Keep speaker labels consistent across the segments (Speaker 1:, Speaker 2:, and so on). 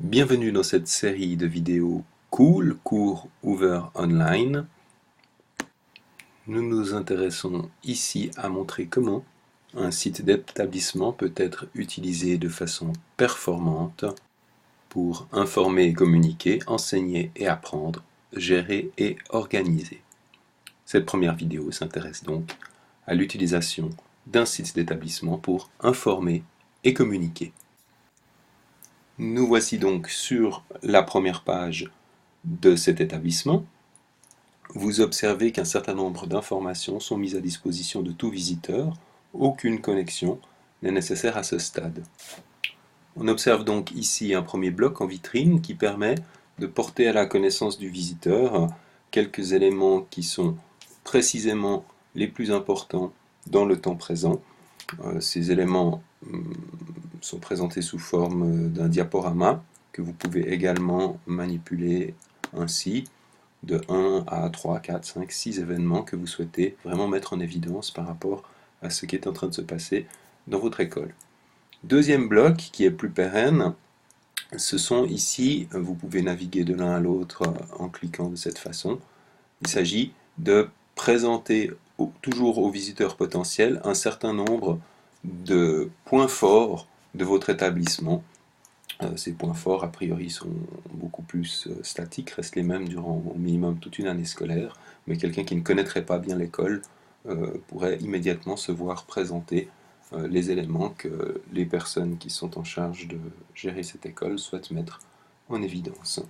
Speaker 1: Bienvenue dans cette série de vidéos cool, cours ouvert online. Nous nous intéressons ici à montrer comment un site d'établissement peut être utilisé de façon performante pour informer et communiquer, enseigner et apprendre, gérer et organiser. Cette première vidéo s'intéresse donc à l'utilisation d'un site d'établissement pour informer et communiquer. Nous voici donc sur la première page de cet établissement. Vous observez qu'un certain nombre d'informations sont mises à disposition de tout visiteur. Aucune connexion n'est nécessaire à ce stade. On observe donc ici un premier bloc en vitrine qui permet de porter à la connaissance du visiteur quelques éléments qui sont précisément les plus importants dans le temps présent. Ces éléments sont présentés sous forme d'un diaporama que vous pouvez également manipuler ainsi de 1 à 3, 4, 5, 6 événements que vous souhaitez vraiment mettre en évidence par rapport à ce qui est en train de se passer dans votre école. Deuxième bloc qui est plus pérenne, ce sont ici, vous pouvez naviguer de l'un à l'autre en cliquant de cette façon. Il s'agit de présenter toujours aux visiteurs potentiels un certain nombre de points forts de votre établissement. Ces points forts, a priori, sont beaucoup plus statiques, restent les mêmes durant au minimum toute une année scolaire, mais quelqu'un qui ne connaîtrait pas bien l'école pourrait immédiatement se voir présenter les éléments que les personnes qui sont en charge de gérer cette école souhaitent mettre en évidence.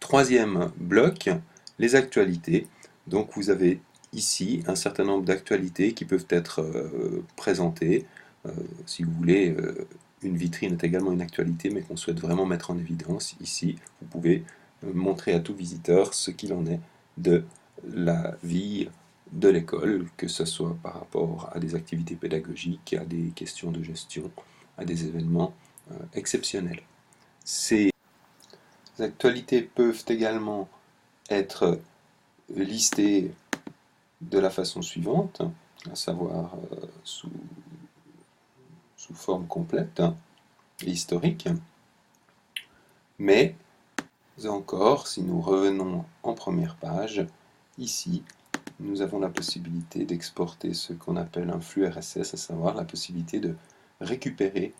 Speaker 1: Troisième bloc, les actualités. Donc vous avez ici un certain nombre d'actualités qui peuvent être présentées. Si vous voulez, une vitrine est également une actualité, mais qu'on souhaite vraiment mettre en évidence. Ici, vous pouvez montrer à tout visiteur ce qu'il en est de la vie de l'école, que ce soit par rapport à des activités pédagogiques, à des questions de gestion, à des événements exceptionnels. Ces actualités peuvent également être listées de la façon suivante, à savoir sous forme complète et historique. Mais encore, si nous revenons en première page, ici, nous avons la possibilité d'exporter ce qu'on appelle un flux RSS, à savoir la possibilité de récupérer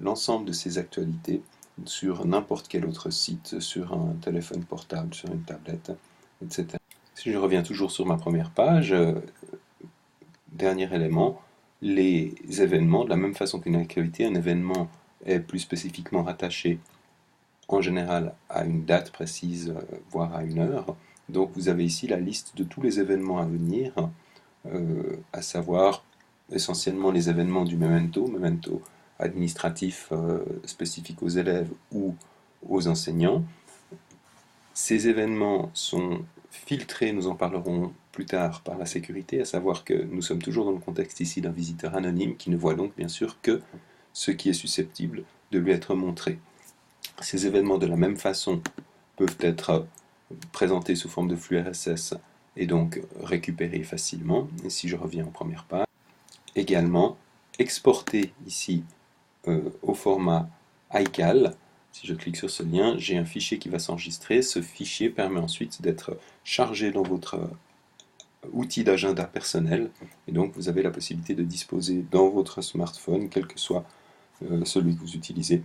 Speaker 1: l'ensemble de ces actualités sur n'importe quel autre site, sur un téléphone portable, sur une tablette, etc. Si je reviens toujours sur ma première page, dernier élément, les événements, de la même façon qu'une actualité, un événement est plus spécifiquement rattaché en général à une date précise, voire à une heure. Donc vous avez ici la liste de tous les événements à venir, à savoir essentiellement les événements du memento administratif spécifique aux élèves ou aux enseignants. Ces événements sont filtrés, nous en parlerons plus tard, par la sécurité, à savoir que nous sommes toujours dans le contexte ici d'un visiteur anonyme qui ne voit donc bien sûr que ce qui est susceptible de lui être montré. Ces événements de la même façon peuvent être présentés sous forme de flux RSS et donc récupérés facilement. Et si je reviens en première page, également exportés ici au format iCal. Si je clique sur ce lien, j'ai un fichier qui va s'enregistrer. Ce fichier permet ensuite d'être chargé dans votre outil d'agenda personnel. Et donc vous avez la possibilité de disposer dans votre smartphone, quel que soit celui que vous utilisez,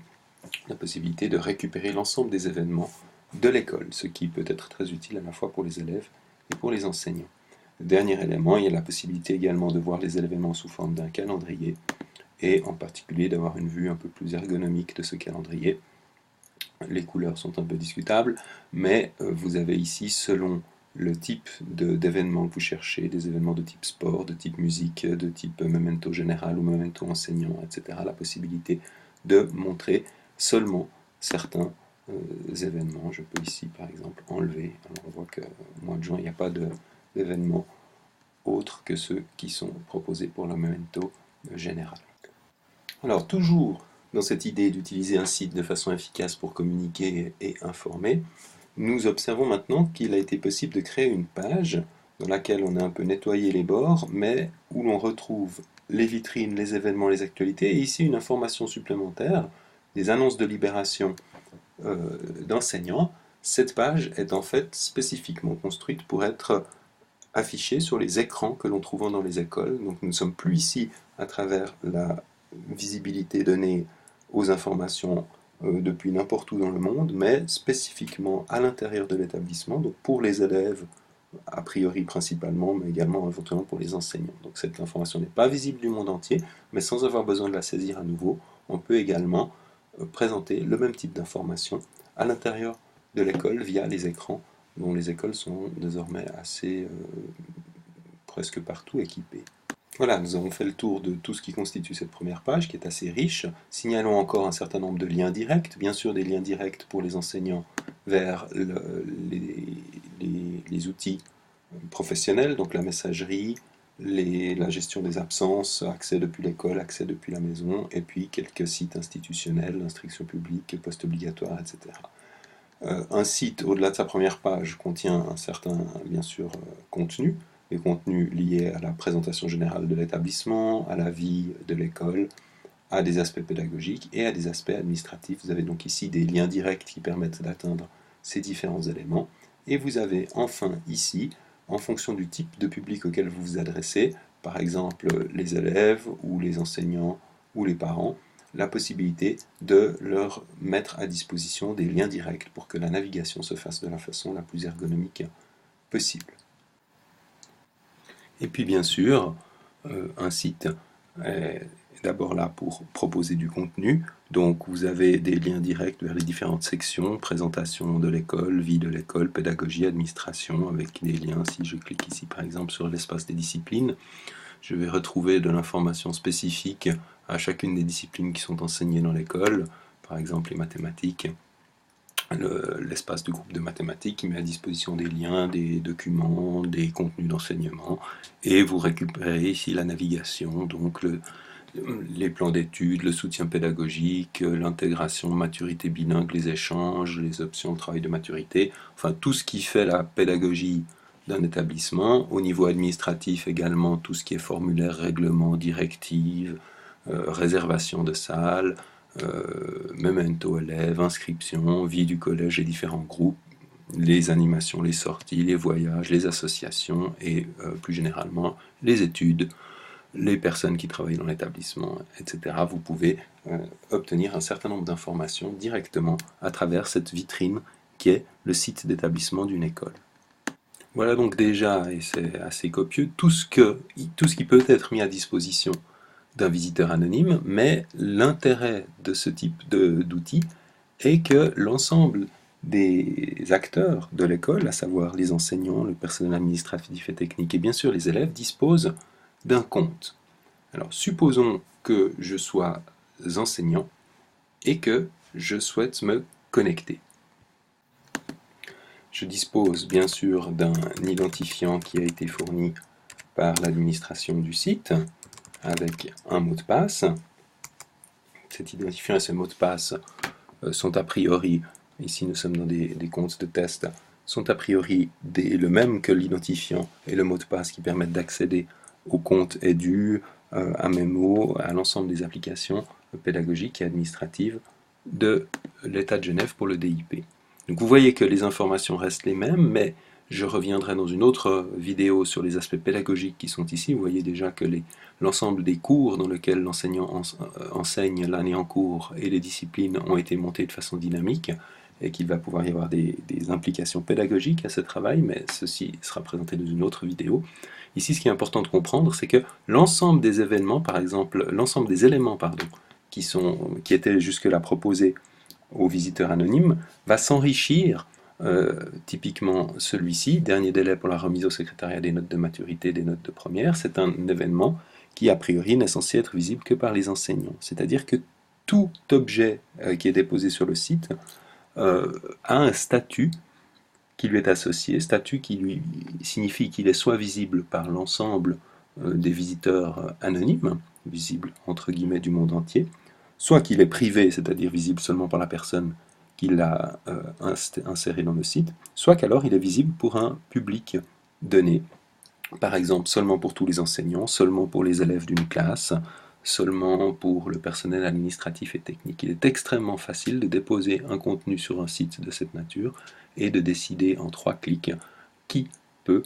Speaker 1: la possibilité de récupérer l'ensemble des événements de l'école, ce qui peut être très utile à la fois pour les élèves et pour les enseignants. Dernier élément, il y a la possibilité également de voir les événements sous forme d'un calendrier et en particulier d'avoir une vue un peu plus ergonomique de ce calendrier. Les couleurs sont un peu discutables, mais vous avez ici, selon le type d'événements que vous cherchez, des événements de type sport, de type musique, de type memento général ou memento enseignant, etc., la possibilité de montrer seulement certains événements. Je peux ici, par exemple, enlever. Alors, on voit qu'au mois de juin, il n'y a pas d'événements autres que ceux qui sont proposés pour le memento général. Alors, toujours dans cette idée d'utiliser un site de façon efficace pour communiquer et informer, nous observons maintenant qu'il a été possible de créer une page dans laquelle on a un peu nettoyé les bords, mais où l'on retrouve les vitrines, les événements, les actualités, et ici une information supplémentaire, des annonces de libération d'enseignants, cette page est en fait spécifiquement construite pour être affichée sur les écrans que l'on trouve dans les écoles. Donc nous ne sommes plus ici à travers la visibilité donnée aux informations depuis n'importe où dans le monde, mais spécifiquement à l'intérieur de l'établissement, donc pour les élèves a priori principalement, mais également éventuellement pour les enseignants. Donc cette information n'est pas visible du monde entier, mais sans avoir besoin de la saisir à nouveau, on peut également présenter le même type d'information à l'intérieur de l'école via les écrans, dont les écoles sont désormais assez presque partout équipées. Voilà, nous avons fait le tour de tout ce qui constitue cette première page, qui est assez riche. Signalons encore un certain nombre de liens directs, bien sûr des liens directs pour les enseignants vers les outils professionnels, donc la messagerie, la gestion des absences, accès depuis l'école, accès depuis la maison, et puis quelques sites institutionnels, instruction publique, poste obligatoire, etc. Un site, au-delà de sa première page, contient un certain, bien sûr, contenu, les contenus liés à la présentation générale de l'établissement, à la vie de l'école, à des aspects pédagogiques et à des aspects administratifs. Vous avez donc ici des liens directs qui permettent d'atteindre ces différents éléments. Et vous avez enfin ici, en fonction du type de public auquel vous vous adressez, par exemple les élèves ou les enseignants ou les parents, la possibilité de leur mettre à disposition des liens directs pour que la navigation se fasse de la façon la plus ergonomique possible. Et puis bien sûr, un site est d'abord là pour proposer du contenu, donc vous avez des liens directs vers les différentes sections, présentation de l'école, vie de l'école, pédagogie, administration, avec des liens. Si je clique ici par exemple sur l'espace des disciplines, je vais retrouver de l'information spécifique à chacune des disciplines qui sont enseignées dans l'école, par exemple les mathématiques, l'espace du groupe de mathématiques qui met à disposition des liens, des documents, des contenus d'enseignement, et vous récupérez ici la navigation, donc les plans d'études, le soutien pédagogique, l'intégration, maturité bilingue, les échanges, les options de travail de maturité, enfin tout ce qui fait la pédagogie d'un établissement. Au niveau administratif également, tout ce qui est formulaire, règlement, directive, réservation de salles, memento élèves, inscription, vie du collège et différents groupes, les animations, les sorties, les voyages, les associations et plus généralement les études, les personnes qui travaillent dans l'établissement, etc. Vous pouvez obtenir un certain nombre d'informations directement à travers cette vitrine qui est le site d'établissement d'une école. Voilà donc déjà, et c'est assez copieux, tout ce qui peut être mis à disposition d'un visiteur anonyme, mais l'intérêt de ce type d'outil est que l'ensemble des acteurs de l'école, à savoir les enseignants, le personnel administratif et technique, et bien sûr les élèves, disposent d'un compte. Alors supposons que je sois enseignant et que je souhaite me connecter. Je dispose bien sûr d'un identifiant qui a été fourni par l'administration du site avec un mot de passe. Cet identifiant et ce mot de passe sont a priori, ici nous sommes dans des comptes de test, sont a priori le même que l'identifiant et le mot de passe qui permettent d'accéder au compte Edu, à Memo, à l'ensemble des applications pédagogiques et administratives de l'État de Genève pour le DIP. Donc vous voyez que les informations restent les mêmes, mais je reviendrai dans une autre vidéo sur les aspects pédagogiques qui sont ici. Vous voyez déjà que l'ensemble des cours dans lesquels l'enseignant enseigne l'année en cours et les disciplines ont été montés de façon dynamique et qu'il va pouvoir y avoir des implications pédagogiques à ce travail, mais ceci sera présenté dans une autre vidéo. Ici, ce qui est important de comprendre, c'est que l'ensemble des événements, par exemple, l'ensemble des éléments, qui étaient jusque-là proposés aux visiteurs anonymes, va s'enrichir. Typiquement celui-ci, dernier délai pour la remise au secrétariat des notes de maturité, des notes de première, c'est un événement qui a priori n'est censé être visible que par les enseignants. C'est-à-dire que tout objet qui est déposé sur le site a un statut qui lui est associé, statut qui lui signifie qu'il est soit visible par l'ensemble des visiteurs anonymes, visible entre guillemets du monde entier, soit qu'il est privé, c'est-à-dire visible seulement par la personne qui l'a inséré dans le site, soit qu'alors il est visible pour un public donné, par exemple seulement pour tous les enseignants, seulement pour les élèves d'une classe, seulement pour le personnel administratif et technique. Il est extrêmement facile de déposer un contenu sur un site de cette nature et de décider en 3 clics qui peut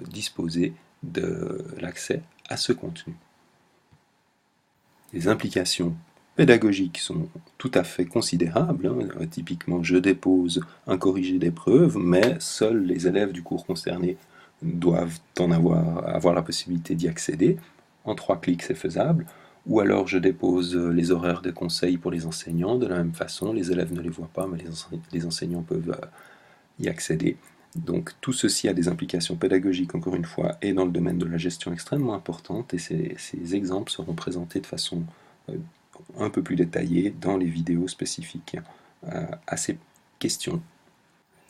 Speaker 1: disposer de l'accès à ce contenu. Les implications pédagogiques sont tout à fait considérables. Typiquement, je dépose un corrigé d'épreuve, mais seuls les élèves du cours concerné doivent avoir la possibilité d'y accéder. En 3 clics, c'est faisable. Ou alors, je dépose les horaires de conseil pour les enseignants. De la même façon, les élèves ne les voient pas, mais les enseignants peuvent y accéder. Donc tout ceci a des implications pédagogiques, encore une fois, et dans le domaine de la gestion extrêmement importantes, et ces exemples seront présentés de façon un peu plus détaillée dans les vidéos spécifiques à ces questions.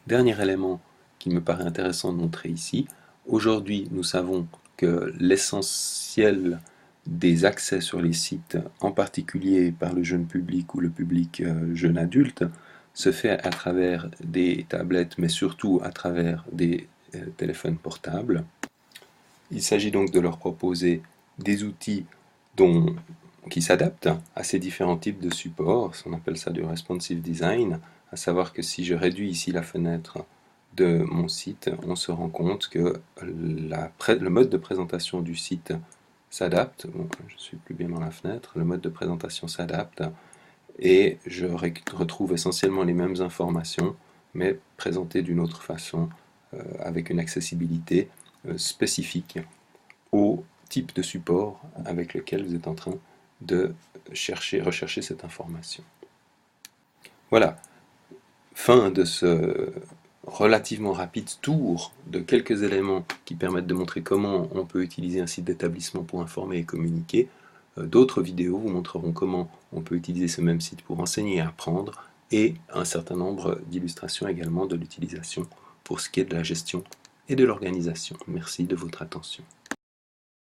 Speaker 1: Dernier élément qui me paraît intéressant de montrer ici, aujourd'hui nous savons que l'essentiel des accès sur les sites, en particulier par le jeune public ou le public jeune adulte, se fait à travers des tablettes, mais surtout à travers des téléphones portables. Il s'agit donc de leur proposer des outils qui s'adaptent à ces différents types de supports. On appelle ça du responsive design, à savoir que si je réduis ici la fenêtre de mon site, on se rend compte que le mode de présentation du site s'adapte. Bon, je ne suis plus bien dans la fenêtre. Le mode de présentation s'adapte et je retrouve essentiellement les mêmes informations, mais présentées d'une autre façon, avec une accessibilité spécifique au type de support avec lequel vous êtes en train de rechercher cette information. Voilà, fin de ce relativement rapide tour de quelques éléments qui permettent de montrer comment on peut utiliser un site d'établissement pour informer et communiquer. D'autres vidéos vous montreront comment on peut utiliser ce même site pour enseigner et apprendre, et un certain nombre d'illustrations également de l'utilisation pour ce qui est de la gestion et de l'organisation. Merci de votre attention.